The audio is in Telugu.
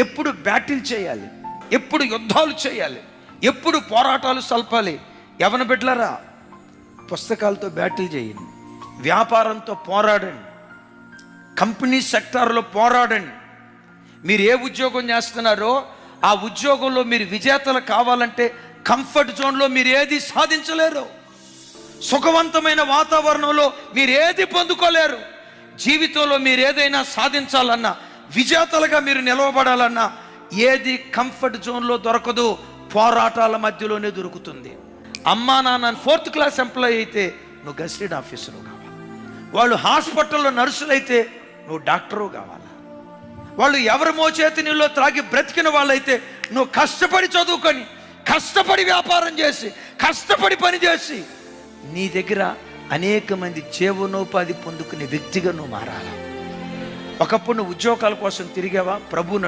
ఎప్పుడు బ్యాటిల్ చేయాలి, ఎప్పుడు యుద్ధాలు చేయాలి, ఎప్పుడు పోరాటాలు సల్పాలి. యవన బిడ్డలారా, పుస్తకాలతో బ్యాటిల్ చేయండి, వ్యాపారంతో పోరాడండి, కంపెనీ సెక్టార్లో పోరాడండి. మీరు ఏ ఉద్యోగం చేస్తున్నారో ఆ ఉద్యోగంలో మీరు విజేతలు కావాలంటే కంఫర్ట్ జోన్లో మీరు ఏది సాధించలేరు. సుఖవంతమైన వాతావరణంలో మీరు ఏది పొందుకోలేరు. జీవితంలో మీరు ఏదైనా సాధించాలన్నా, విజేతలుగా మీరు నిలవబడాలన్నా ఏది కంఫర్ట్ జోన్లో దొరకదు, పోరాటాల మధ్యలోనే దొరుకుతుంది. అమ్మా నాన్న 4th క్లాస్ ఎంప్లాయీ అయితే నువ్వు గెజిటెడ్ ఆఫీసరు కావాలి, వాళ్ళు హాస్పిటల్లో నర్సులు అయితే నువ్వు డాక్టరు కావాలి, వాళ్ళు ఎవరి మోచేతి నీళ్ళు త్రాగి బ్రతికిన వాళ్ళైతే నువ్వు కష్టపడి చదువుకొని, కష్టపడి వ్యాపారం చేసి, కష్టపడి పని చేసి నీ దగ్గర అనేక మంది జీవనోపాధి పొందుకునే వ్యక్తిగా నువ్వు మారాలి. ఒకప్పుడు నువ్వు ఉద్యోగాల కోసం తిరిగావా? ప్రభు